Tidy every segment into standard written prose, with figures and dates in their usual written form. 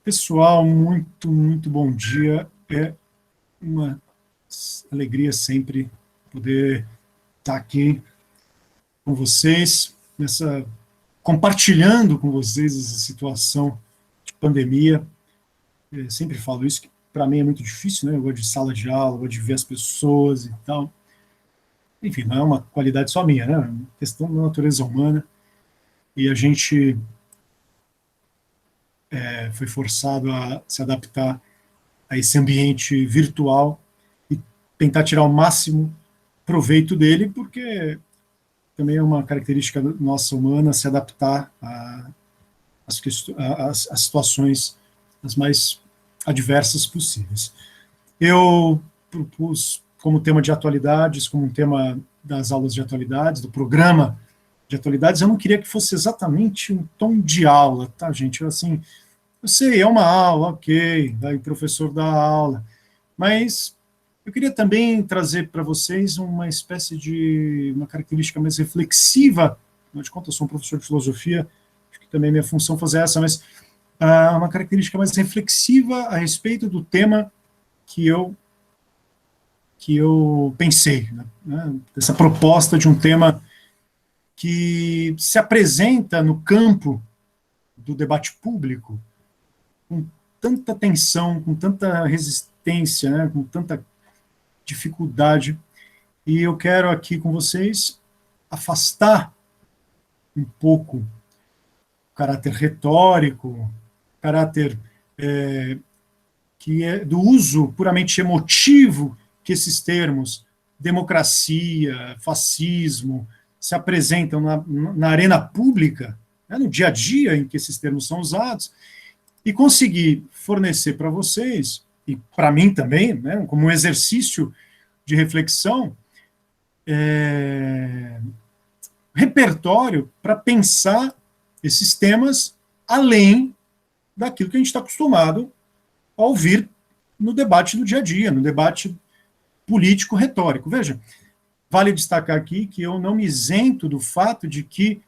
Pessoal, muito bom dia. É uma alegria sempre poder estar aqui com vocês, compartilhando com vocês essa situação de pandemia. Eu sempre falo isso, que para mim é muito difícil, né? Eu gosto de sala de aula, eu gosto de ver as pessoas e tal. Enfim, não é uma qualidade só minha, né? É uma questão da natureza humana. E a gente foi forçado a se adaptar a esse ambiente virtual e tentar tirar o máximo proveito dele, porque também é uma característica nossa humana se adaptar às situações as mais adversas possíveis. Eu propus como tema de atualidades, como um tema das aulas de atualidades, do programa de atualidades, eu não queria que fosse exatamente um tom de aula, tá, gente? Assim, eu sei, é uma aula, ok, vai o professor dar aula, mas eu queria também trazer para vocês uma espécie de uma característica mais reflexiva. Afinal de contas, eu sou um professor de filosofia, acho que também é minha função fazer essa, mas uma característica mais reflexiva a respeito do tema que eu pensei, né? Essa proposta de um tema que se apresenta no campo do debate público com tanta tensão, com tanta resistência, né, com tanta dificuldade. E eu quero aqui com vocês afastar um pouco o caráter retórico, caráter que é do uso puramente emotivo que esses termos, democracia, fascismo, se apresentam na arena pública, né, no dia a dia em que esses termos são usados, e conseguir fornecer para vocês, e para mim também, né, como um exercício de reflexão, repertório para pensar esses temas além daquilo que a gente está acostumado a ouvir no debate do dia a dia, no debate político-retórico. Veja, vale destacar aqui que eu não me isento do fato de que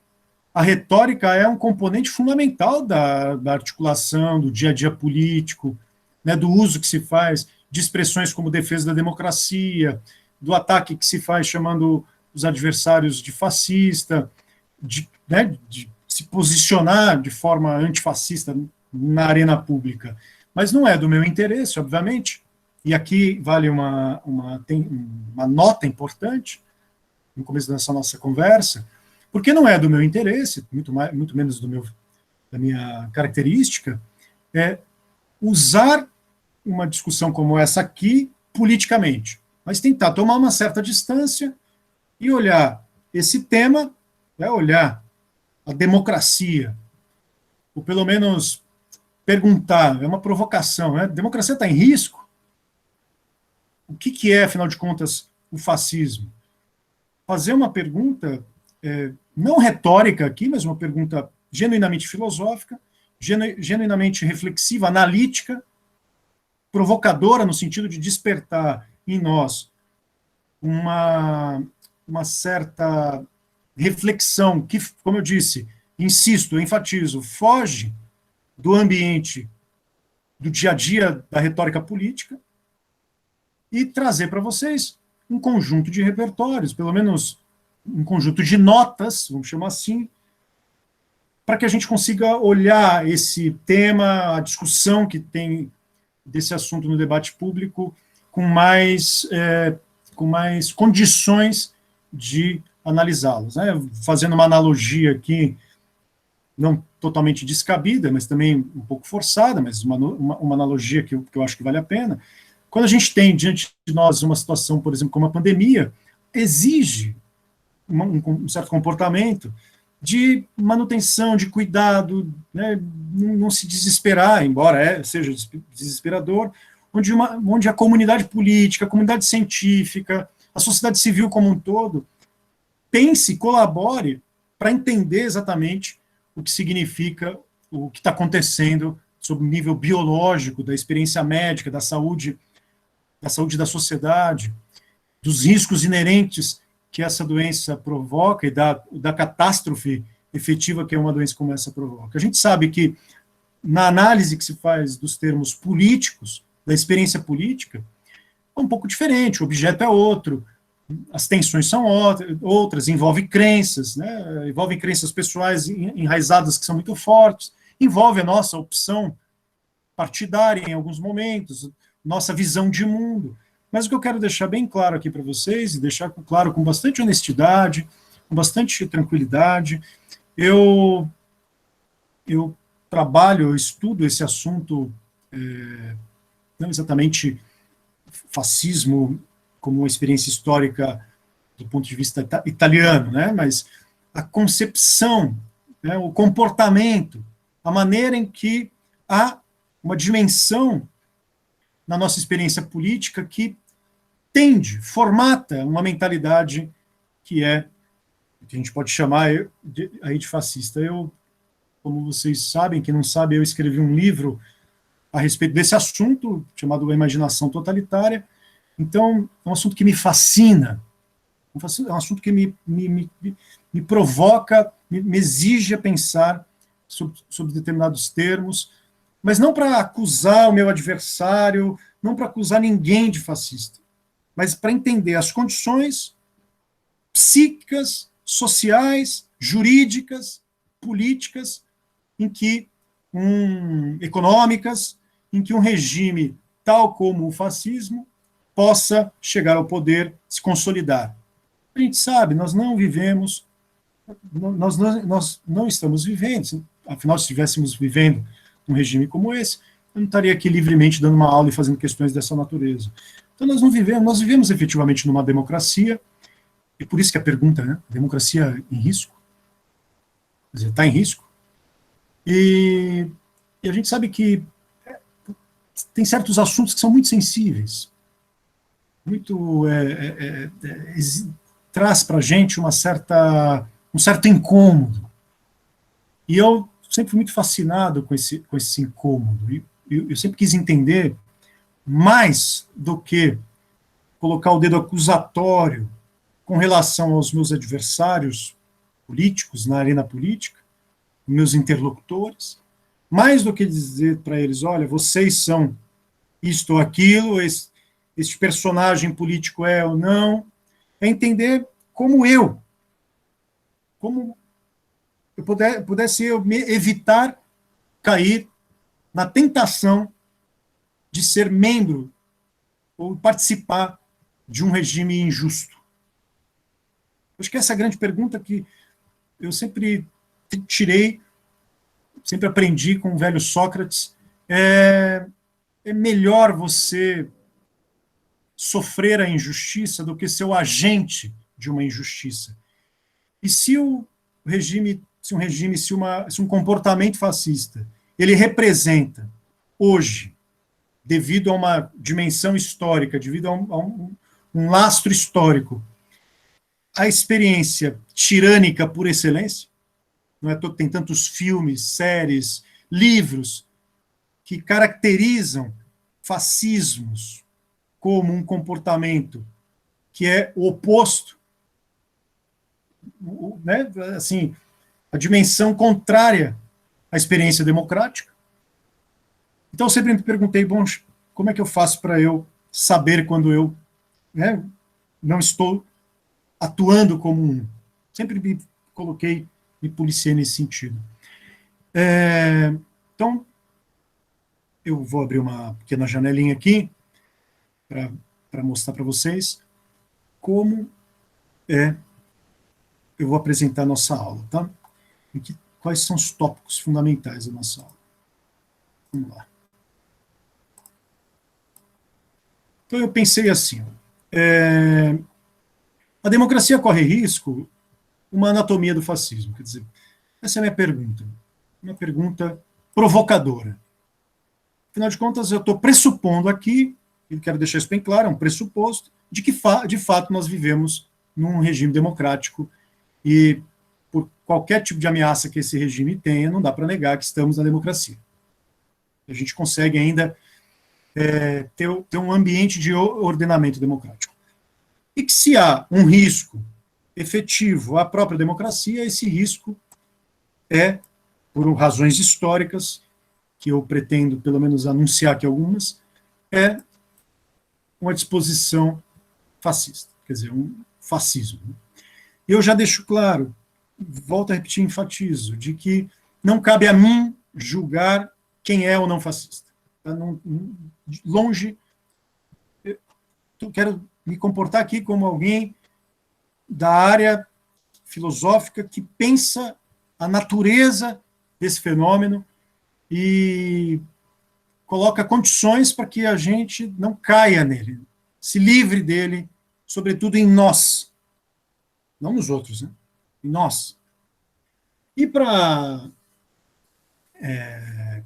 a retórica é um componente fundamental da articulação, do dia a dia político, né, do uso que se faz de expressões como defesa da democracia, do ataque que se faz chamando os adversários de fascista, de se posicionar de forma antifascista na arena pública. Mas não é do meu interesse, obviamente, e aqui vale uma nota importante no começo dessa nossa conversa, porque não é do meu interesse, muito menos da minha característica, usar uma discussão como essa aqui politicamente, mas tentar tomar uma certa distância e olhar esse tema, olhar a democracia, ou pelo menos perguntar, é uma provocação, né? A democracia está em risco? O que é, afinal de contas, o fascismo? Fazer uma pergunta não retórica aqui, mas uma pergunta genuinamente filosófica, genuinamente reflexiva, analítica, provocadora no sentido de despertar em nós uma certa reflexão que, como eu disse, insisto, eu enfatizo, foge do ambiente do dia a dia da retórica política e trazer para vocês um conjunto de repertórios, pelo menos um conjunto de notas, vamos chamar assim, para que a gente consiga olhar esse tema, a discussão que tem desse assunto no debate público com mais condições de analisá-los, né? Fazendo uma analogia aqui, não totalmente descabida, mas também um pouco forçada, mas uma analogia que eu acho que vale a pena. Quando a gente tem diante de nós uma situação, por exemplo, como a pandemia, exige um certo comportamento de manutenção, de cuidado, né, não se desesperar, embora seja desesperador, onde a comunidade política, a comunidade científica, a sociedade civil como um todo, pense, colabore para entender exatamente o que significa o que está acontecendo sob o nível biológico, da experiência médica, da saúde da sociedade, dos riscos inerentes que essa doença provoca e da catástrofe efetiva que uma doença como essa provoca. A gente sabe que na análise que se faz dos termos políticos, da experiência política, é um pouco diferente, o objeto é outro, as tensões são outras, envolve crenças, né? Envolve crenças pessoais enraizadas que são muito fortes, envolve a nossa opção partidária em alguns momentos, nossa visão de mundo. Mas o que eu quero deixar bem claro aqui para vocês, e deixar claro com bastante honestidade, com bastante tranquilidade, eu trabalho, eu estudo esse assunto, não exatamente fascismo como uma experiência histórica do ponto de vista italiano, né, mas a concepção, né, o comportamento, a maneira em que há uma dimensão na nossa experiência política que tende, formata uma mentalidade que a gente pode chamar aí de fascista. Eu, como vocês sabem, quem não sabe, eu escrevi um livro a respeito desse assunto, chamado A Imaginação Totalitária. Então, é um assunto que me fascina, é um assunto que me provoca, me exige a pensar sobre determinados termos, mas não para acusar o meu adversário, não para acusar ninguém de fascista, mas para entender as condições psíquicas, sociais, jurídicas, políticas, econômicas, em que um regime tal como o fascismo possa chegar ao poder, se consolidar. A gente sabe, nós não vivemos, nós não estamos vivendo, afinal, se estivéssemos vivendo um regime como esse, eu não estaria aqui livremente dando uma aula e fazendo questões dessa natureza. Então, nós vivemos efetivamente numa democracia, e por isso que a pergunta, né, democracia em risco? Quer dizer, está em risco? E a gente sabe que tem certos assuntos que são muito sensíveis, traz para a gente um certo incômodo. E eu sempre fui muito fascinado com esse incômodo. E eu sempre quis entender, mais do que colocar o dedo acusatório com relação aos meus adversários políticos, na arena política, meus interlocutores, mais do que dizer para eles, olha, vocês são isto ou aquilo, este personagem político é ou não, é entender como eu pudesse evitar cair na tentação de ser membro ou participar de um regime injusto. Acho que essa é a grande pergunta que eu sempre tirei, sempre aprendi com o velho Sócrates. É melhor você sofrer a injustiça do que ser o agente de uma injustiça. E se um comportamento fascista, ele representa, hoje, devido a uma dimensão histórica, devido a um lastro histórico, a experiência tirânica por excelência, não é? Tem tantos filmes, séries, livros que caracterizam fascismos como um comportamento que é o oposto, né? Assim, a dimensão contrária à experiência democrática. Então, eu sempre me perguntei, bom, como é que eu faço para eu saber quando eu, né, não estou atuando como um? Sempre me policiei nesse sentido. Então, eu vou abrir uma pequena janelinha aqui para mostrar para vocês como eu vou apresentar a nossa aula, tá? Quais são os tópicos fundamentais da nossa aula. Vamos lá. Então, eu pensei assim, a democracia corre risco, uma anatomia do fascismo. Quer dizer, essa é a minha pergunta. Uma pergunta provocadora. Afinal de contas, eu estou pressupondo aqui, e quero deixar isso bem claro, é um pressuposto, de que, de fato, nós vivemos num regime democrático e, por qualquer tipo de ameaça que esse regime tenha, não dá para negar que estamos na democracia. A gente consegue ainda ter um ambiente de ordenamento democrático. E que se há um risco efetivo à própria democracia, esse risco é, por razões históricas, que eu pretendo, pelo menos, anunciar aqui algumas, é uma disposição fascista, quer dizer, um fascismo. Eu já deixo claro, volto a repetir, enfatizo, de que não cabe a mim julgar quem é ou não fascista. Tá? Longe, eu quero me comportar aqui como alguém da área filosófica que pensa a natureza desse fenômeno e coloca condições para que a gente não caia nele, se livre dele, sobretudo em nós, não nos outros, né? Em nós. E para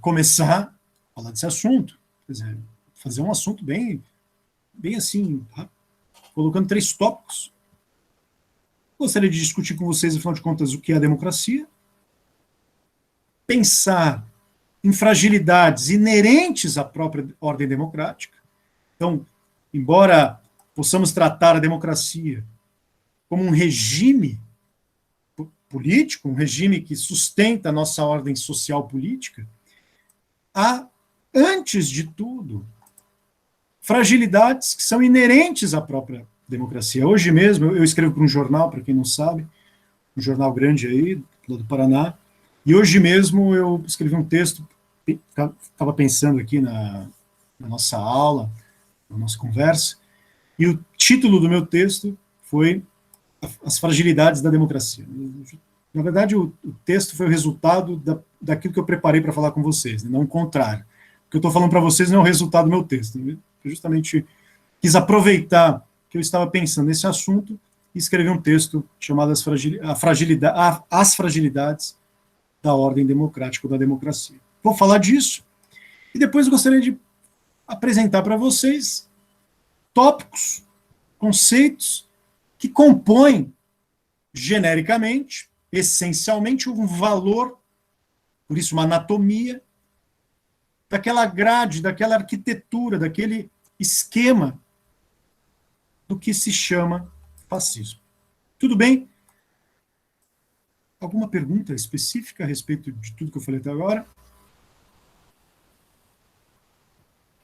começar a falar desse assunto, quer dizer, fazer um assunto bem assim, tá? Colocando 3 tópicos. Gostaria de discutir com vocês, afinal de contas, o que é a democracia, pensar em fragilidades inerentes à própria ordem democrática. Então, embora possamos tratar a democracia como um regime político, um regime que sustenta a nossa ordem social política, há, antes de tudo, fragilidades que são inerentes à própria democracia. Hoje mesmo, eu escrevo para um jornal, para quem não sabe, um jornal grande aí, do Paraná, e hoje mesmo eu escrevi um texto, estava pensando aqui na nossa aula, na nossa conversa, e o título do meu texto foi As Fragilidades da Democracia. Na verdade, o texto foi o resultado daquilo que eu preparei para falar com vocês, né? Não o contrário. O que eu estou falando para vocês não é o resultado do meu texto. Eu justamente quis aproveitar que eu estava pensando nesse assunto e escrever um texto chamado As Fragilidades da Ordem Democrática ou da Democracia. Vou falar disso e depois eu gostaria de apresentar para vocês tópicos, conceitos que compõem genericamente, essencialmente, um valor, por isso uma anatomia, daquela grade, daquela arquitetura, daquele esquema do que se chama fascismo. Tudo bem? Alguma pergunta específica a respeito de tudo que eu falei até agora?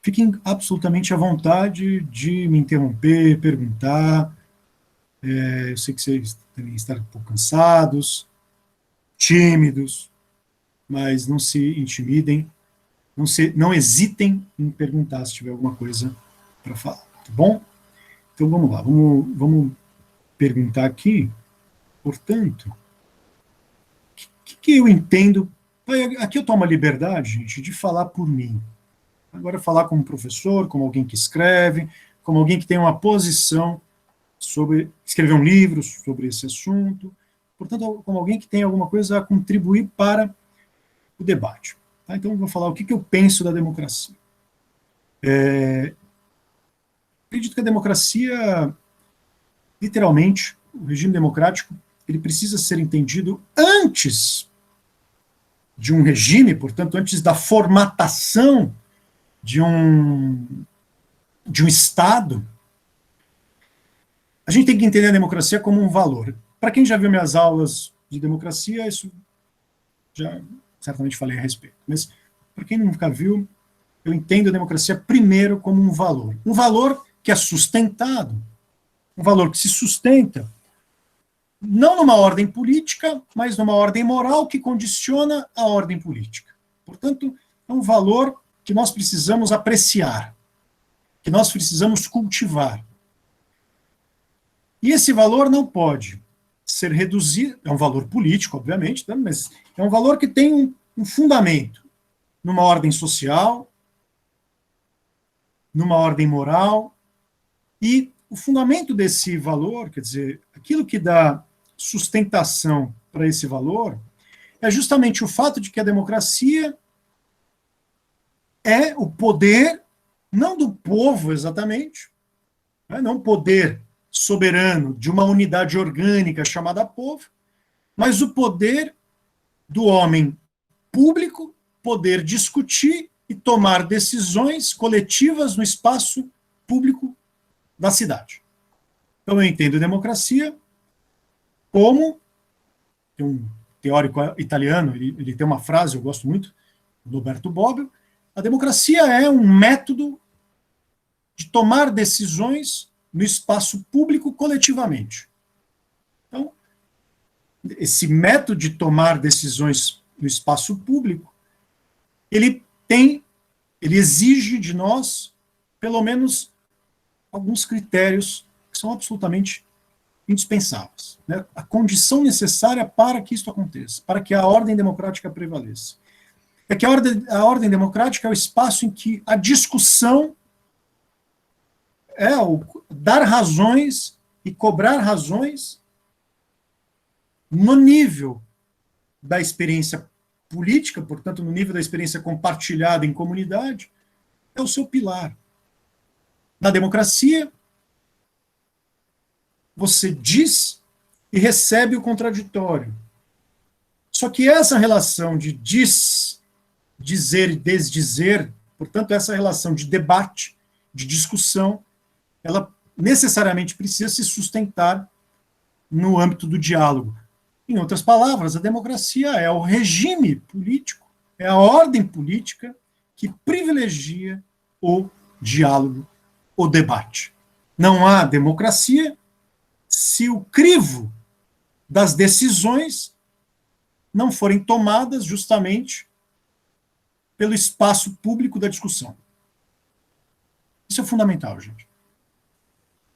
Fiquem absolutamente à vontade de me interromper, perguntar. Eu sei que vocês devem estar um pouco cansados, tímidos, mas não se intimidem, não hesitem em perguntar se tiver alguma coisa para falar, tá bom? Então vamos lá, vamos perguntar aqui, portanto, o que eu entendo? Aqui eu tomo a liberdade, gente, de falar por mim. Agora falar como professor, como alguém que escreve, como alguém que tem uma posição sobre escrever um livro sobre esse assunto, portanto, como alguém que tem alguma coisa a contribuir para o debate. Tá? Então, eu vou falar o que eu penso da democracia. Acredito que a democracia, literalmente, o regime democrático, ele precisa ser entendido antes de um regime, portanto, antes da formatação de um Estado. A gente tem que entender a democracia como um valor. Para quem já viu minhas aulas de democracia, isso já certamente falei a respeito. Mas, para quem nunca viu, eu entendo a democracia primeiro como um valor. Um valor que é sustentado, um valor que se sustenta, não numa ordem política, mas numa ordem moral que condiciona a ordem política. Portanto, é um valor que nós precisamos apreciar, que nós precisamos cultivar. E esse valor não pode ser reduzido, é um valor político, obviamente, tá? Mas é um valor que tem um fundamento numa ordem social, numa ordem moral, e o fundamento desse valor, quer dizer, aquilo que dá sustentação para esse valor, é justamente o fato de que a democracia é o poder, não do povo exatamente, não o poder soberano de uma unidade orgânica chamada povo, mas o poder do homem público poder discutir e tomar decisões coletivas no espaço público da cidade. Então eu entendo a democracia como, tem um teórico italiano, ele tem uma frase, eu gosto muito, Roberto Bobbio, a democracia é um método de tomar decisões no espaço público coletivamente. Então, esse método de tomar decisões no espaço público, ele exige de nós, pelo menos, alguns critérios que são absolutamente indispensáveis. Né? A condição necessária para que isso aconteça, para que a ordem democrática prevaleça. É que a ordem democrática é o espaço em que a discussão é o dar razões e cobrar razões no nível da experiência política, portanto, no nível da experiência compartilhada em comunidade, é o seu pilar. Na democracia, você diz e recebe o contraditório. Só que essa relação de dizer e desdizer, portanto, essa relação de debate, de discussão, ela necessariamente precisa se sustentar no âmbito do diálogo. Em outras palavras, a democracia é o regime político, é a ordem política que privilegia o diálogo, o debate. Não há democracia se o crivo das decisões não forem tomadas justamente pelo espaço público da discussão. Isso é fundamental, gente.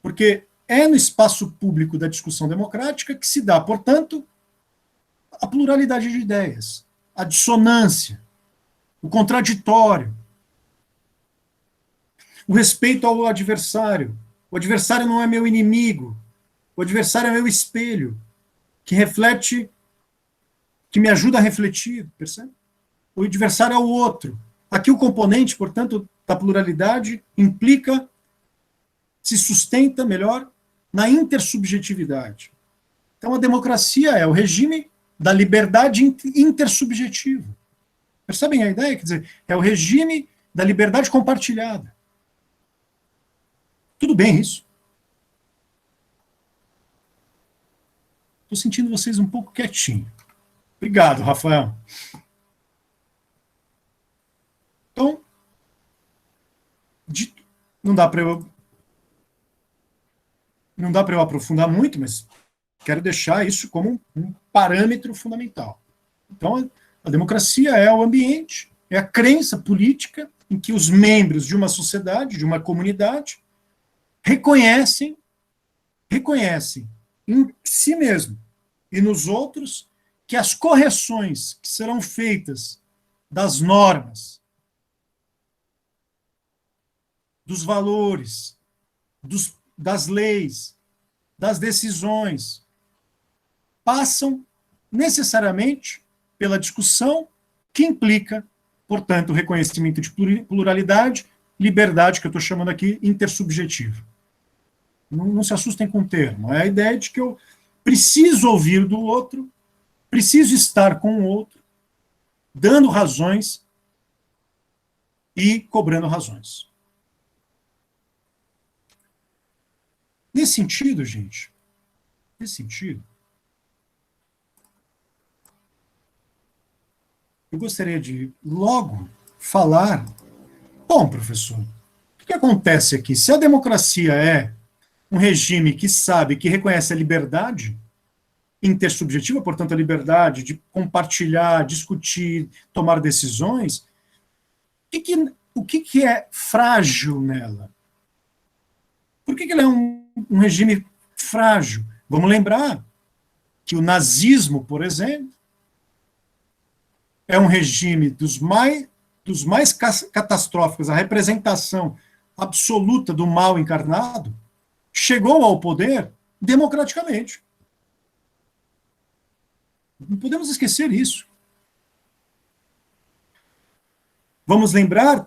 Porque é no espaço público da discussão democrática que se dá, portanto, a pluralidade de ideias, a dissonância, o contraditório, o respeito ao adversário. O adversário não é meu inimigo, o adversário é meu espelho, que reflete, que me ajuda a refletir, percebe? O adversário é o outro. Aqui o componente, portanto, da pluralidade implica, se sustenta melhor na intersubjetividade. Então a democracia é o regime da liberdade intersubjetiva. Percebem a ideia? Quer dizer, é o regime da liberdade compartilhada. Tudo bem isso? Estou sentindo vocês um pouco quietinho. Obrigado, Rafael. Então, não dá para eu aprofundar muito, mas quero deixar isso como um parâmetro fundamental. Então, a democracia é o ambiente, é a crença política em que os membros de uma sociedade, de uma comunidade, reconhecem em si mesmo e nos outros que as correções que serão feitas das normas, dos valores, das leis, das decisões, passam necessariamente pela discussão que implica, portanto, o reconhecimento de pluralidade, liberdade, que eu estou chamando aqui intersubjetiva. Não se assustem com o termo. É a ideia de que eu preciso ouvir do outro, preciso estar com o outro, dando razões e cobrando razões. Nesse sentido, gente, eu gostaria de logo falar, bom, professor, o que acontece aqui? Se a democracia é um regime que sabe, que reconhece a liberdade intersubjetiva, portanto, a liberdade de compartilhar, discutir, tomar decisões, o que é frágil nela? Por que ela é um regime frágil? Vamos lembrar que o nazismo, por exemplo, é um regime dos mais catastróficos, a representação absoluta do mal encarnado, chegou ao poder democraticamente. Não podemos esquecer isso. Vamos lembrar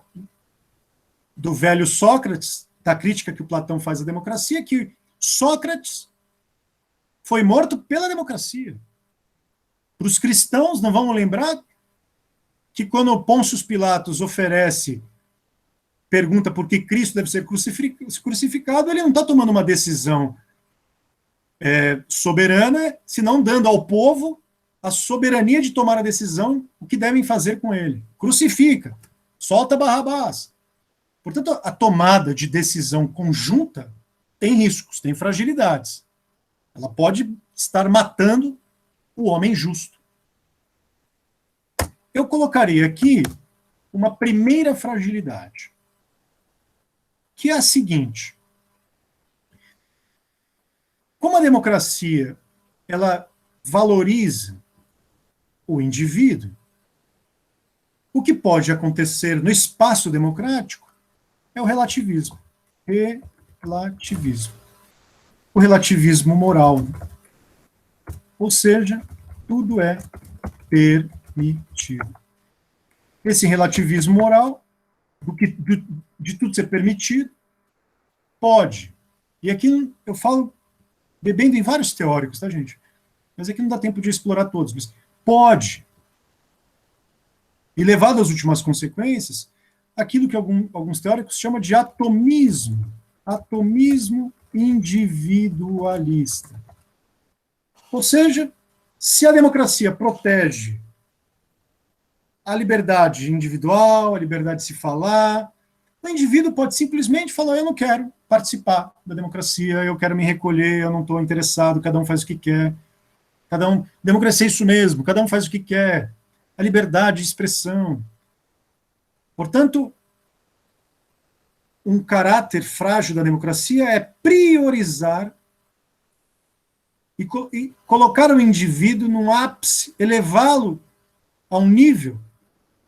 do velho Sócrates, da crítica que o Platão faz à democracia, que Sócrates foi morto pela democracia. Para os cristãos, não vamos lembrar que quando Pôncio Pilatos pergunta por que Cristo deve ser crucificado, ele não está tomando uma decisão soberana, senão dando ao povo a soberania de tomar a decisão, o que devem fazer com ele. Crucifica, solta Barrabás. Portanto, a tomada de decisão conjunta tem riscos, tem fragilidades. Ela pode estar matando o homem justo. Eu colocaria aqui uma primeira fragilidade, que é a seguinte: como a democracia ela valoriza o indivíduo, o que pode acontecer no espaço democrático é o relativismo. Relativismo. O relativismo moral. Ou seja, tudo é permitido. Esse relativismo moral, de tudo ser permitido, pode. E aqui eu falo bebendo em vários teóricos, tá, gente? Mas aqui não dá tempo de explorar todos, mas pode. E levado às últimas consequências, aquilo que alguns teóricos chamam de atomismo. Atomismo individualista. Ou seja, se a democracia protege a liberdade individual, a liberdade de se falar, o indivíduo pode simplesmente falar: eu não quero participar da democracia, eu quero me recolher, eu não estou interessado, cada um faz o que quer. Democracia é isso mesmo, cada um faz o que quer. A liberdade de expressão. Portanto, um caráter frágil da democracia é priorizar e colocar o indivíduo num ápice, elevá-lo a um nível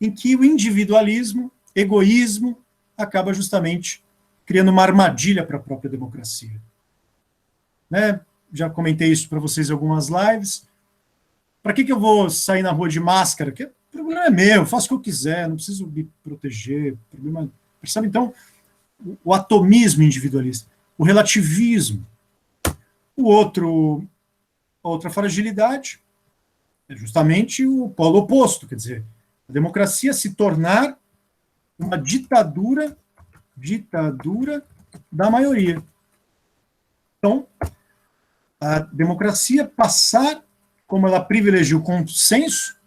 em que o individualismo, egoísmo, acaba justamente criando uma armadilha para a própria democracia. Né? Já comentei isso para vocês em algumas lives. Para que eu vou sair na rua de máscara? Que o problema é meu, eu faço o que eu quiser, não preciso me proteger. Problema... Percebe, então, o atomismo individualista, o relativismo. Outra fragilidade é justamente o polo oposto, quer dizer, a democracia se tornar uma ditadura da maioria. Então, a democracia passar, como ela privilegia o consenso,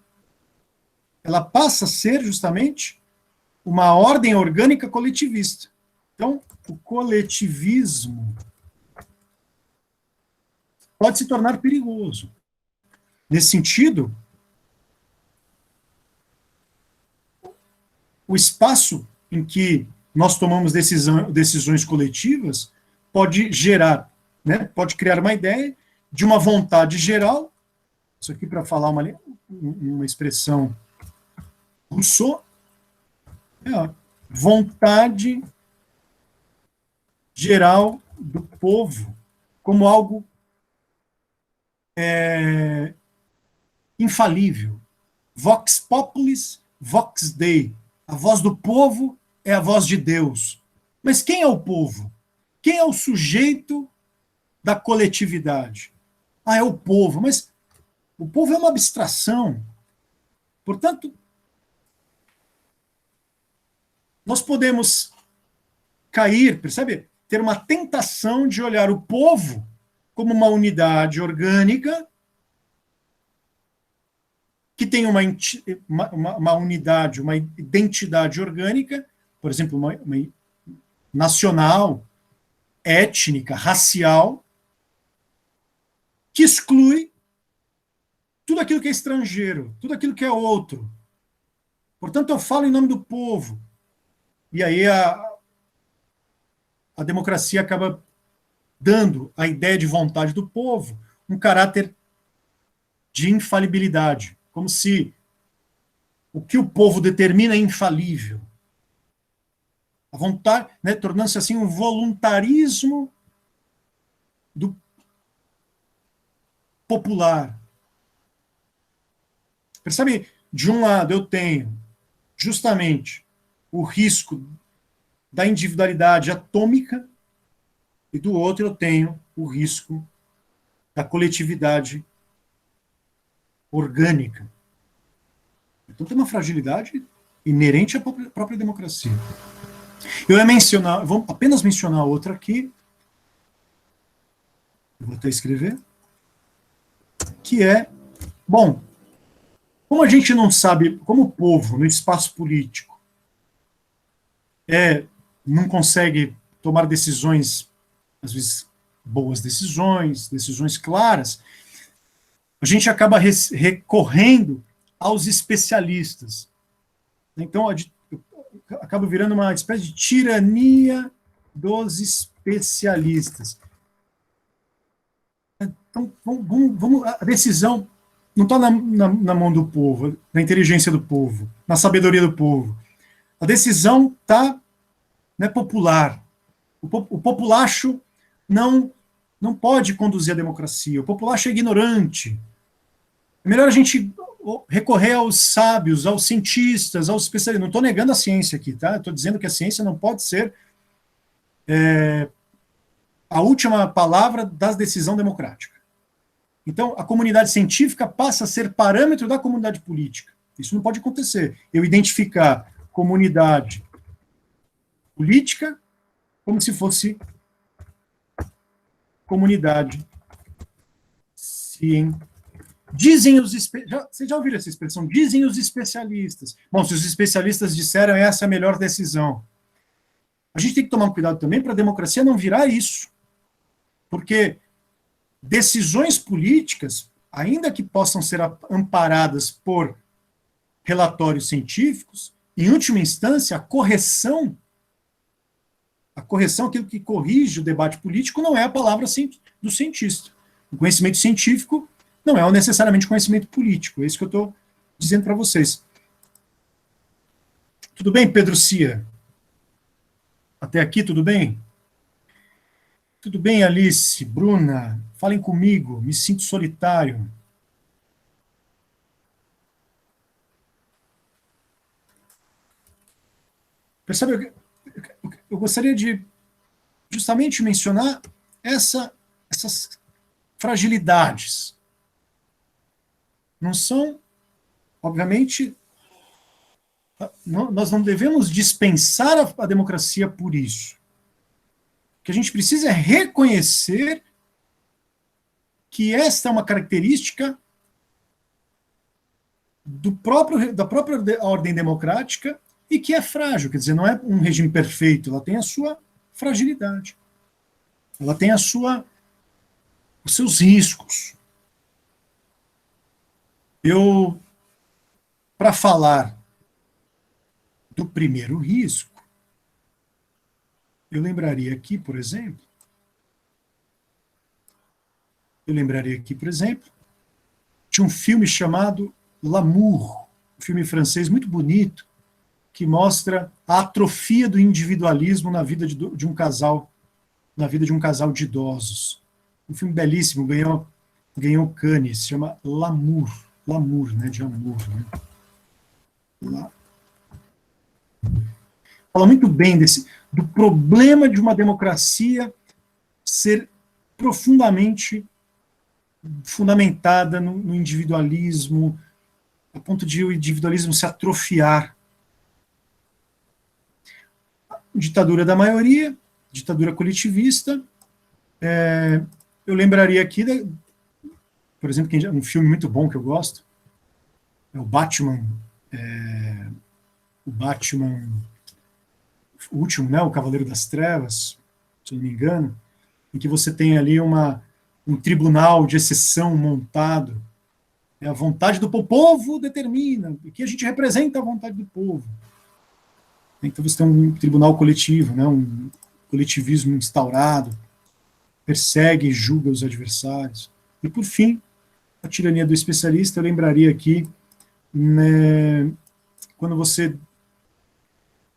ela passa a ser justamente uma ordem orgânica coletivista. Então, o coletivismo pode se tornar perigoso. Nesse sentido, o espaço em que nós tomamos decisões coletivas pode gerar, né, pode criar uma ideia de uma vontade geral, isso aqui para falar uma expressão Rousseau, vontade geral do povo como algo infalível. Vox populis, vox Dei. A voz do povo é a voz de Deus. Mas quem é o povo? Quem é o sujeito da coletividade? É o povo. Mas o povo é uma abstração. Portanto, nós podemos cair, percebe? Ter uma tentação de olhar o povo como uma unidade orgânica que tem uma unidade, uma identidade orgânica, por exemplo, uma nacional, étnica, racial, que exclui tudo aquilo que é estrangeiro, tudo aquilo que é outro. Portanto, eu falo em nome do povo. E aí a democracia acaba dando à ideia de vontade do povo um caráter de infalibilidade, como se o que o povo determina é infalível. A vontade, né, tornando-se assim um voluntarismo do popular. Percebe? De um lado eu tenho justamente o risco da individualidade atômica e do outro eu tenho o risco da coletividade orgânica. Então tem uma fragilidade inerente à própria democracia. Eu ia mencionar, vou apenas mencionar outra aqui, eu vou até escrever, que é, bom, Como a gente não sabe, como o povo, no espaço político, não consegue tomar decisões, às vezes boas decisões, decisões claras, a gente acaba recorrendo aos especialistas. Então, acaba virando uma espécie de tirania dos especialistas. Então, vamos a decisão não está na mão do povo, na inteligência do povo, na sabedoria do povo. A decisão está popular. O populacho não pode conduzir a democracia. O populacho é ignorante. É melhor a gente recorrer aos sábios, aos cientistas, aos especialistas. Não estou negando a ciência aqui, tá? Estou dizendo que a ciência não pode ser a última palavra da decisão democrática. Então, a comunidade científica passa a ser parâmetro da comunidade política. Isso não pode acontecer. Eu identificar comunidade política como se fosse comunidade científica. Dizem os vocês já ouviram essa expressão? Dizem os especialistas. Bom, se os especialistas disseram essa é a melhor decisão. A gente tem que tomar cuidado também para a democracia não virar isso. Porque decisões políticas, ainda que possam ser amparadas por relatórios científicos, em última instância, a correção, aquilo que corrige o debate político, não é a palavra do cientista. O conhecimento científico não é necessariamente conhecimento político. É isso que eu estou dizendo para vocês. Tudo bem, Pedro Cia? Até aqui, tudo bem? Tudo bem, Alice, Bruna? Falem comigo, me sinto solitário. Percebe? Eu gostaria de justamente mencionar essas fragilidades. Não são, obviamente, nós não devemos dispensar a democracia por isso. O que a gente precisa é reconhecer que esta é uma característica da própria ordem democrática e que é frágil, quer dizer, não é um regime perfeito, ela tem a sua fragilidade. Ela tem os seus riscos. Para falar do primeiro risco, eu lembraria aqui, por exemplo, de um filme chamado L'amour, um filme francês muito bonito, que mostra a atrofia do individualismo na vida de um casal, de idosos. Um filme belíssimo, ganhou Cannes, se chama L'amour, né, de amor, né? Fala muito bem do problema de uma democracia ser profundamente fundamentada no individualismo, a ponto de o individualismo se atrofiar. Ditadura da maioria, ditadura coletivista. Eu lembraria aqui, por exemplo, um filme muito bom que eu gosto, é o Batman, o último, né, o Cavaleiro das Trevas, se eu não me engano, em que você tem ali um tribunal de exceção montado, a vontade do povo determina, e que a gente representa a vontade do povo. Então você tem um tribunal coletivo, né, um coletivismo instaurado, persegue e julga os adversários. E, por fim, a tirania do especialista, eu lembraria aqui, né, quando você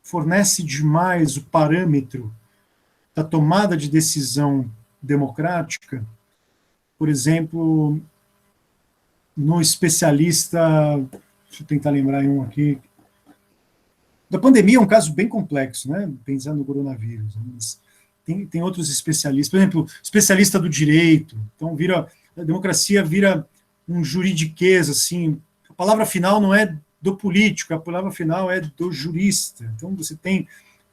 fornece demais o parâmetro da tomada de decisão democrática, por exemplo, no especialista, deixa eu tentar lembrar um aqui, da pandemia é um caso bem complexo, né, pensando no coronavírus, mas tem outros especialistas, por exemplo, especialista do direito, então a democracia vira um juridiquês, assim, a palavra final não é do político, a palavra final é do jurista. Então você tem,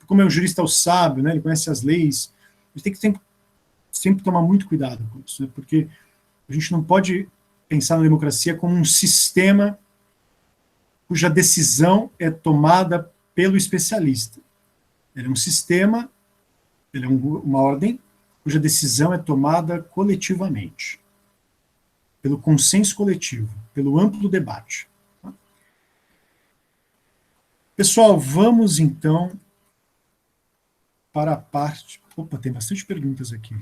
como é um jurista o sábio, né, ele conhece as leis, a gente tem que sempre tomar muito cuidado com isso, né, porque a gente não pode pensar na democracia como um sistema cuja decisão é tomada pelo especialista. Ele é um sistema, ele é uma ordem cuja decisão é tomada coletivamente, pelo consenso coletivo, pelo amplo debate. Pessoal, vamos então para a parte... Opa, tem bastante perguntas aqui.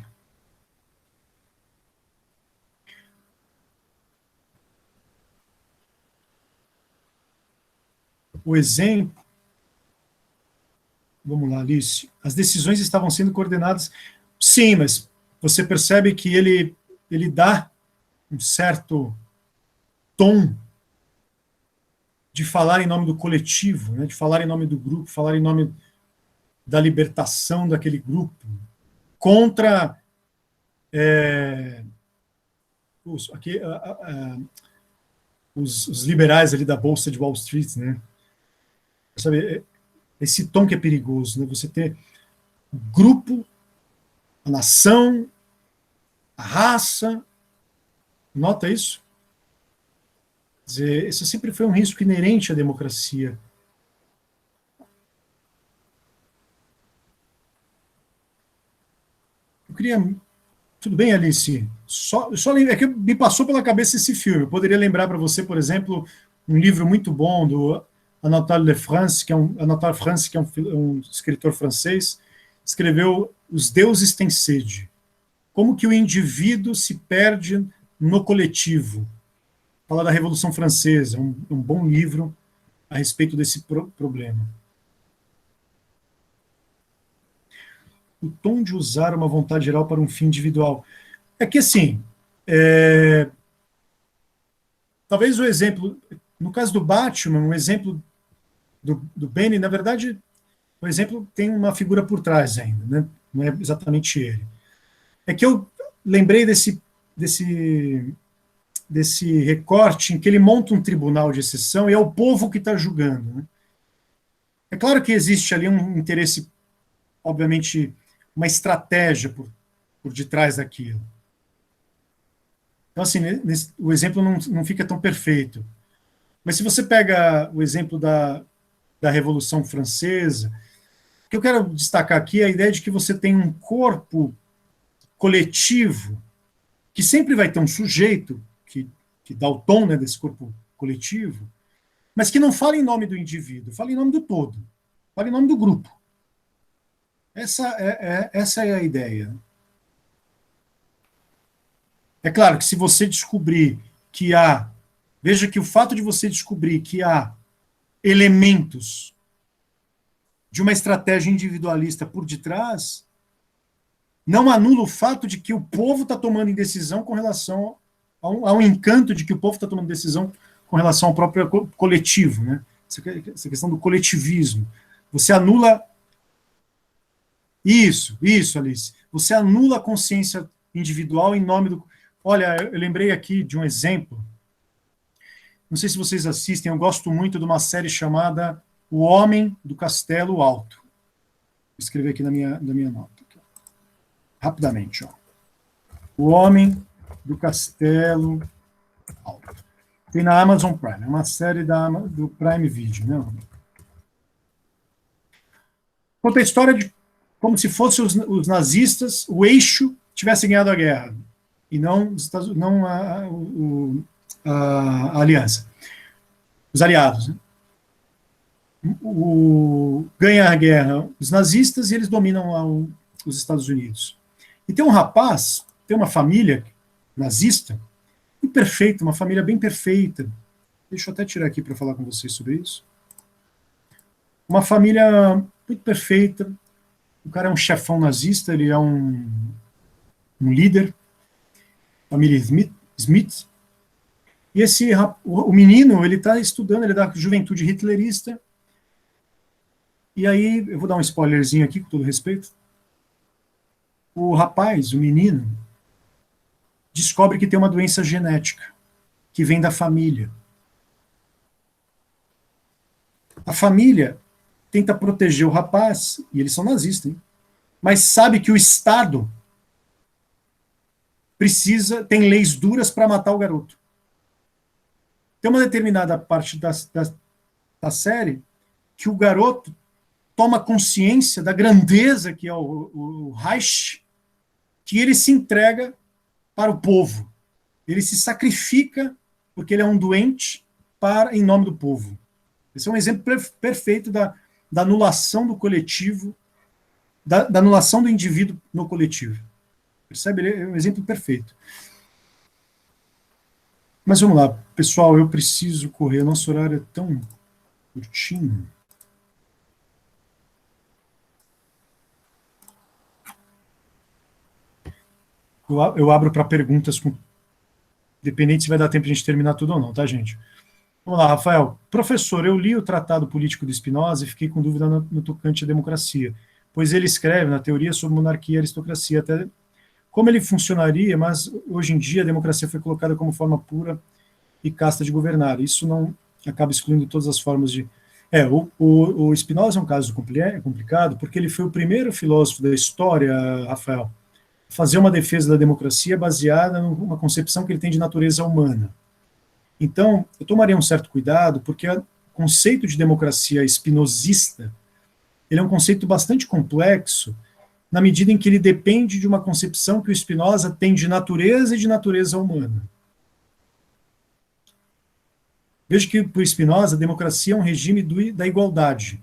O exemplo... Vamos lá, Alice. As decisões estavam sendo coordenadas... Sim, mas você percebe que ele dá um certo tom de falar em nome do coletivo, né, de falar em nome do grupo, falar em nome da libertação daquele grupo, contra os liberais ali da Bolsa de Wall Street, né? Sabe, esse tom que é perigoso, né? Você ter o grupo, a nação, a raça, nota isso? Quer dizer, esse sempre foi um risco inerente à democracia. Eu queria... Tudo bem, Alice? Só é que me passou pela cabeça esse filme. Eu poderia lembrar para você, por exemplo, um livro muito bom do Anatole France, que é um escritor francês, escreveu Os Deuses Têm Sede. Como que o indivíduo se perde no coletivo. Fala da Revolução Francesa, um bom livro a respeito desse problema. O tom de usar uma vontade geral para um fim individual. É que, assim, talvez o exemplo, no caso do Batman, um exemplo do Benny, na verdade, o exemplo tem uma figura por trás ainda, né? Não é exatamente ele. É que eu lembrei desse recorte em que ele monta um tribunal de exceção e é o povo que está julgando, né? É claro que existe ali um interesse, obviamente, uma estratégia por detrás daquilo. Então, assim, o exemplo não fica tão perfeito. Mas se você pega o exemplo da Revolução Francesa, o que eu quero destacar aqui é a ideia de que você tem um corpo coletivo, que sempre vai ter um sujeito que dá o tom, né, desse corpo coletivo, mas que não fala em nome do indivíduo, fala em nome do todo, fala em nome do grupo. Essa é a ideia. É claro que se você descobrir que há... Veja que o fato de você descobrir que há elementos de uma estratégia individualista por detrás não anula o fato de que o povo está tomando decisão com relação a um encanto de que o povo está tomando decisão com relação ao próprio coletivo, né? Essa questão do coletivismo. Você anula... Isso, Alice. Você anula a consciência individual em nome do... Olha, eu lembrei aqui de um exemplo. Não sei se vocês assistem, eu gosto muito de uma série chamada O Homem do Castelo Alto. Vou escrever aqui na minha nota. Rapidamente, ó. O Homem do Castelo Alto. Tem na Amazon Prime, é uma série do Prime Video, né? Conta a história de como se fossem os nazistas, o eixo, tivessem ganhado a guerra, e não a aliança. Os aliados, né? Ganha a guerra os nazistas e eles dominam os Estados Unidos. E tem um rapaz, tem uma família nazista, perfeita, uma família bem perfeita. Deixa eu até tirar aqui para falar com vocês sobre isso. Uma família muito perfeita. O cara é um chefão nazista, ele é um líder. Família Smith. E o menino, ele está estudando, ele é da juventude hitlerista. E aí, eu vou dar um spoilerzinho aqui, com todo respeito. O rapaz, o menino, descobre que tem uma doença genética, que vem da família. A família tenta proteger o rapaz, e eles são nazistas, hein? Mas sabe que o Estado tem leis duras para matar o garoto. Tem uma determinada parte da série, que o garoto toma consciência da grandeza que é o Reich, que ele se entrega para o povo. Ele se sacrifica, porque ele é um doente, em nome do povo. Esse é um exemplo perfeito da anulação do coletivo, da anulação do indivíduo no coletivo. Percebe? Ele é um exemplo perfeito. Mas vamos lá, pessoal, eu preciso correr. Nosso horário é tão curtinho. Eu abro para perguntas, dependente se vai dar tempo de a gente terminar tudo ou não, tá, gente? Vamos lá, Rafael. Professor, eu li o Tratado Político do Spinoza e fiquei com dúvida no tocante à democracia, pois ele escreve na teoria sobre monarquia e aristocracia, até como ele funcionaria, mas hoje em dia a democracia foi colocada como forma pura e casta de governar. Isso não acaba excluindo todas as formas de... O Spinoza é um caso complicado, porque ele foi o primeiro filósofo da história, Rafael, a fazer uma defesa da democracia baseada numa concepção que ele tem de natureza humana. Então, eu tomaria um certo cuidado, porque o conceito de democracia espinosista, ele é um conceito bastante complexo, na medida em que ele depende de uma concepção que o Spinoza tem de natureza e de natureza humana. Veja que, para o Spinoza, a democracia é um regime da igualdade,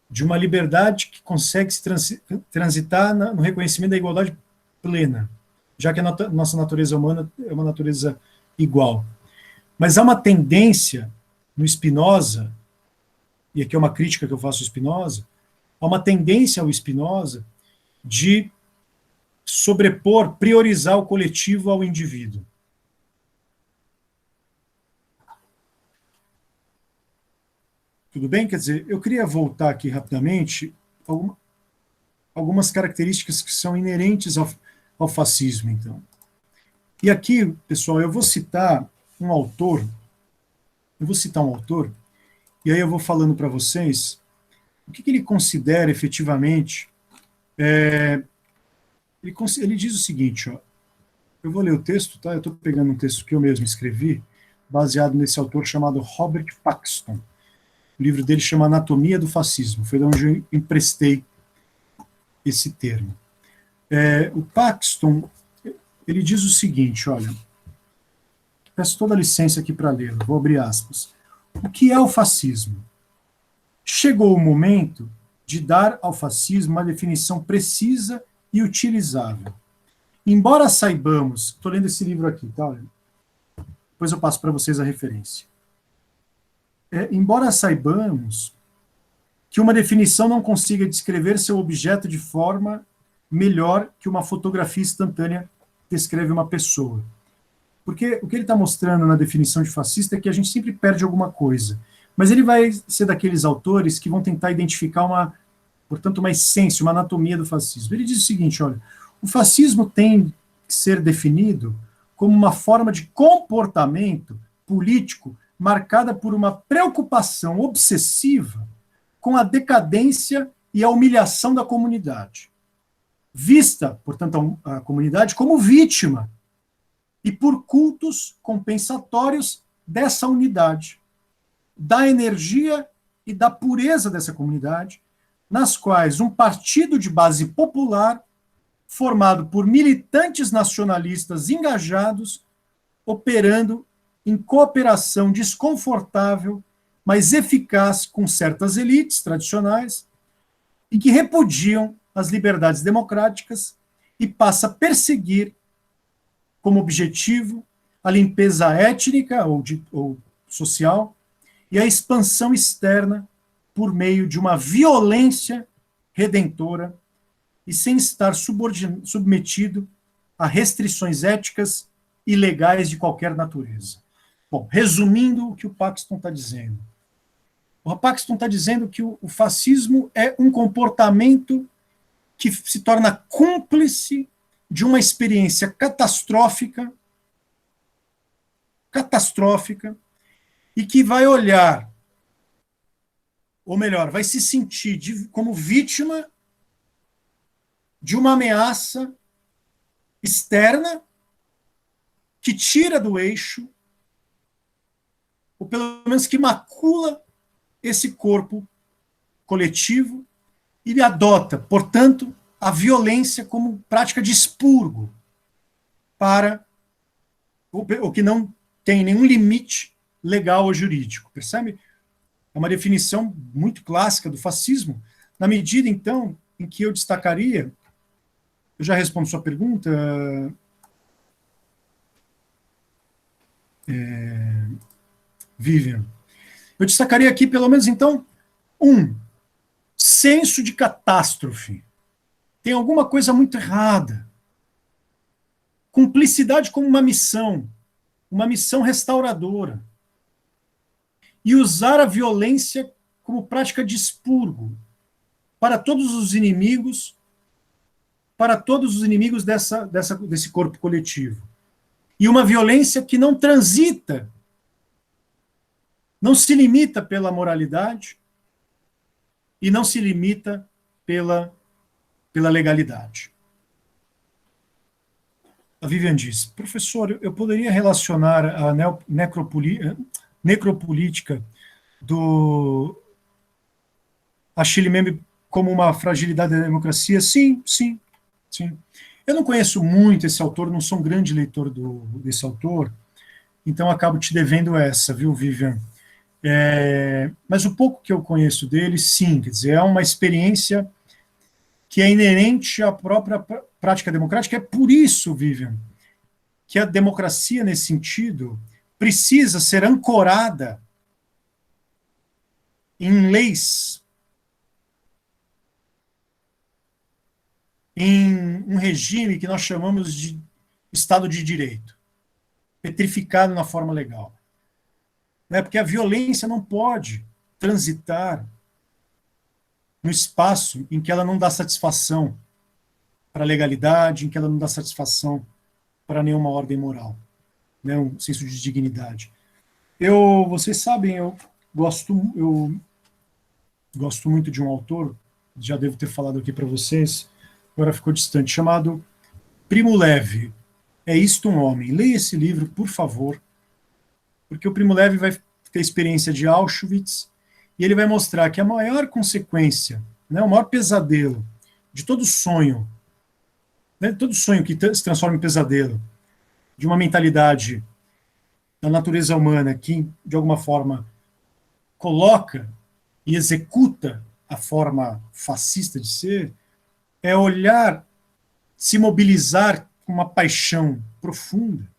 de uma liberdade que consegue se transitar no reconhecimento da igualdade plena, já que a nossa natureza humana é uma natureza igual. Mas há uma tendência no Spinoza, e aqui é uma crítica que eu faço ao Spinoza, há uma tendência ao Spinoza de sobrepor, priorizar o coletivo ao indivíduo. Tudo bem? Quer dizer, eu queria voltar aqui rapidamente algumas características que são inerentes ao fascismo, então. E aqui, pessoal, eu vou citar um autor, e aí eu vou falando para vocês o que ele considera efetivamente. Ele diz o seguinte, ó, eu vou ler o texto, tá? Eu estou pegando um texto que eu mesmo escrevi, baseado nesse autor chamado Robert Paxton. O livro dele chama Anatomia do Fascismo, foi de onde eu emprestei esse termo. O Paxton, ele diz o seguinte, olha, peço toda a licença aqui para ler, vou abrir aspas. O que é o fascismo? Chegou o momento de dar ao fascismo uma definição precisa e utilizável. Embora saibamos, estou lendo esse livro aqui, tá? Olha, depois eu passo para vocês a referência. Embora saibamos que uma definição não consiga descrever seu objeto de forma melhor que uma fotografia instantânea descreve uma pessoa. Porque o que ele está mostrando na definição de fascista é que a gente sempre perde alguma coisa. Mas ele vai ser daqueles autores que vão tentar identificar portanto, uma essência, uma anatomia do fascismo. Ele diz o seguinte, olha, o fascismo tem que ser definido como uma forma de comportamento político marcada por uma preocupação obsessiva com a decadência e a humilhação da comunidade. Vista, portanto, a comunidade como vítima e por cultos compensatórios dessa unidade, da energia e da pureza dessa comunidade, nas quais um partido de base popular, formado por militantes nacionalistas engajados, operando em cooperação desconfortável, mas eficaz com certas elites tradicionais, e que repudiam as liberdades democráticas e passa a perseguir como objetivo a limpeza étnica ou social e a expansão externa por meio de uma violência redentora e sem estar submetido a restrições éticas e legais de qualquer natureza. Bom, resumindo o que o Paxton está dizendo. O Paxton está dizendo que o fascismo é um comportamento que se torna cúmplice de uma experiência catastrófica, e que vai olhar, ou melhor, vai se sentir como vítima de uma ameaça externa que tira do eixo, ou pelo menos que macula esse corpo coletivo e adota, portanto, a violência como prática de expurgo para o que não tem nenhum limite legal ou jurídico, percebe? É uma definição muito clássica do fascismo, na medida, então, em que eu destacaria, eu já respondo sua pergunta, Vivian, eu destacaria aqui, pelo menos, então, senso de catástrofe. Tem alguma coisa muito errada. Cumplicidade como uma missão restauradora. E usar a violência como prática de expurgo para todos os inimigos, desse corpo coletivo. E uma violência que não transita, não se limita pela moralidade e não se limita pela legalidade. A Vivian diz, professor, eu poderia relacionar a necropolítica do Achille Mbembe como uma fragilidade da democracia? Sim, sim, sim. Eu não conheço muito esse autor, não sou um grande leitor desse autor, então acabo te devendo essa, viu, Vivian? Mas o pouco que eu conheço dele, sim, quer dizer, é uma experiência que é inerente à própria prática democrática. É por isso, Vivian, que a democracia, nesse sentido, precisa ser ancorada em leis, em um regime que nós chamamos de Estado de Direito, petrificado na forma legal. Porque a violência não pode transitar no espaço em que ela não dá satisfação para a legalidade, em que ela não dá satisfação para nenhuma ordem moral, né, um senso de dignidade. Vocês sabem, eu gosto muito de um autor, já devo ter falado aqui para vocês, agora ficou distante, chamado Primo Levi. É Isto um Homem? Leia esse livro, por favor, porque o Primo Levi vai ter a experiência de Auschwitz e ele vai mostrar que a maior consequência, né, o maior pesadelo de todo sonho, né, todo sonho que se transforma em pesadelo, de uma mentalidade da natureza humana que, de alguma forma, coloca e executa a forma fascista de ser, é olhar, se mobilizar com uma paixão profunda,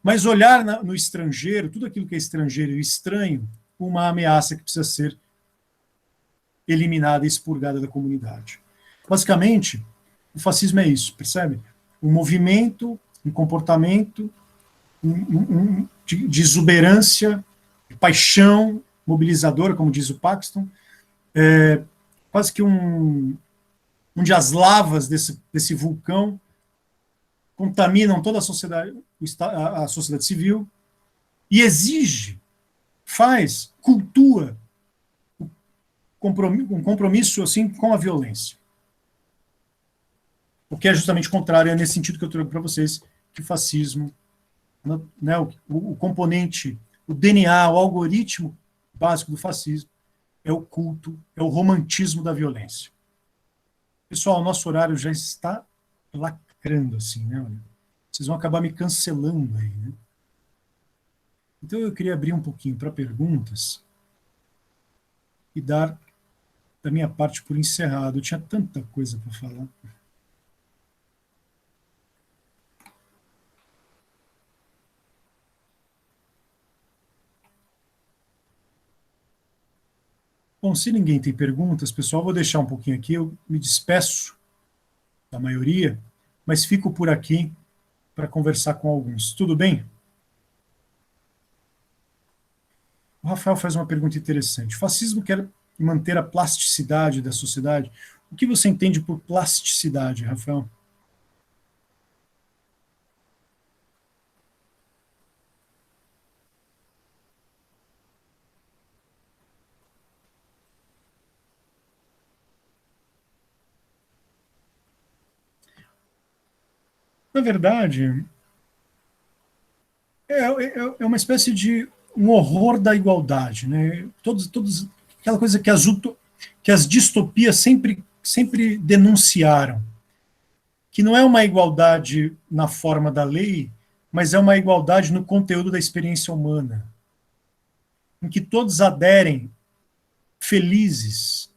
mas olhar no estrangeiro, tudo aquilo que é estrangeiro e estranho, uma ameaça que precisa ser eliminada e expurgada da comunidade. Basicamente, o fascismo é isso, percebe? Um movimento, um comportamento de exuberância, de paixão mobilizadora, como diz o Paxton, quase que onde as lavas desse vulcão contaminam toda a sociedade civil e exige, cultua um compromisso assim com a violência. O que é justamente contrário, é nesse sentido que eu trago para vocês, que o fascismo, né, o componente, o DNA, o algoritmo básico do fascismo é o culto, é o romantismo da violência. Pessoal, o nosso horário já está lacrando, assim, né? Vocês vão acabar me cancelando aí, né? Então eu queria abrir um pouquinho para perguntas e dar da minha parte por encerrado. Eu tinha tanta coisa para falar. Bom, se ninguém tem perguntas, pessoal, vou deixar um pouquinho aqui. Eu me despeço da maioria, mas fico por aqui para conversar com alguns. Tudo bem? O Rafael faz uma pergunta interessante. O fascismo quer manter a plasticidade da sociedade. O que você entende por plasticidade, Rafael? Na verdade, é uma espécie de um horror da igualdade, né? Aquela coisa que as distopias sempre denunciaram, que não é uma igualdade na forma da lei, mas é uma igualdade no conteúdo da experiência humana, em que todos aderem felizes,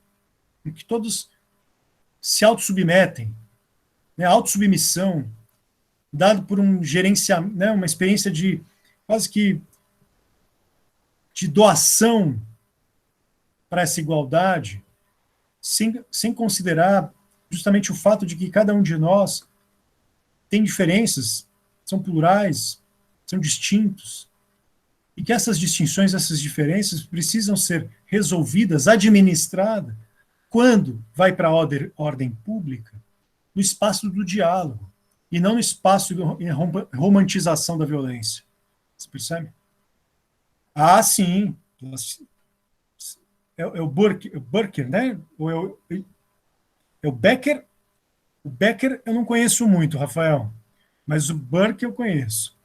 em que todos se autossubmetem, né? A autossubmissão, dado por um gerenciamento, né? Uma experiência de quase que de doação para essa igualdade, sem considerar justamente o fato de que cada um de nós tem diferenças, são plurais, são distintos, e que essas distinções, essas diferenças precisam ser resolvidas, administradas, quando vai para a ordem pública, no espaço do diálogo, e não no espaço de romantização da violência. Você percebe? Ah, sim. É o Burker, né? Ou é o Becker? O Becker eu não conheço muito, Rafael, mas o Burke eu conheço.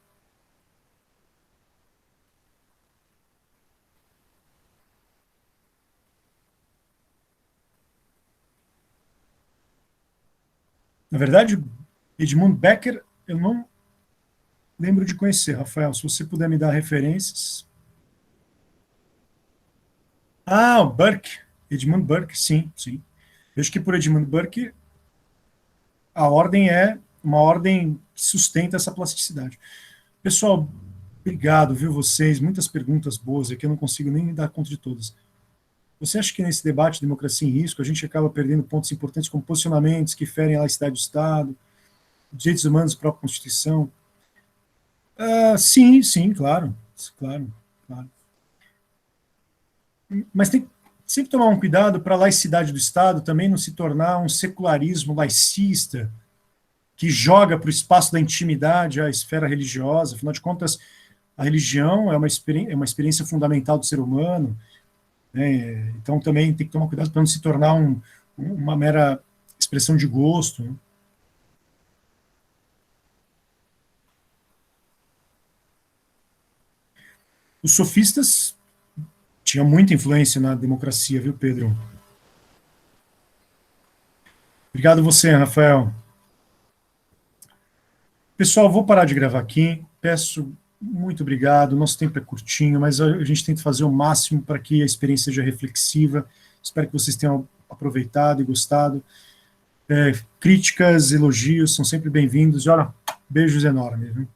Na verdade, Edmund Becker eu não lembro de conhecer, Rafael. Se você puder me dar referências. Ah, o Burke. Edmund Burke, sim, sim. Vejo que por Edmund Burke a ordem é uma ordem que sustenta essa plasticidade. Pessoal, obrigado, viu, vocês? Muitas perguntas boas aqui, eu não consigo nem dar conta de todas. Você acha que nesse debate de democracia em risco a gente acaba perdendo pontos importantes como posicionamentos que ferem a laicidade do Estado, direitos humanos, a própria Constituição? Sim, sim, claro, claro, claro. Mas tem que sempre tomar um cuidado para a laicidade do Estado também não se tornar um secularismo laicista que joga para o espaço da intimidade a esfera religiosa. Afinal de contas, a religião é uma experiência fundamental do ser humano, né? Então também tem que tomar cuidado para não se tornar uma mera expressão de gosto, né? Os sofistas tinham muita influência na democracia, viu, Pedro? Obrigado a você, Rafael. Pessoal, vou parar de gravar aqui. Peço muito obrigado. Nosso tempo é curtinho, mas a gente tenta fazer o máximo para que a experiência seja reflexiva. Espero que vocês tenham aproveitado e gostado. Críticas, elogios são sempre bem-vindos. E olha, beijos enormes. Viu?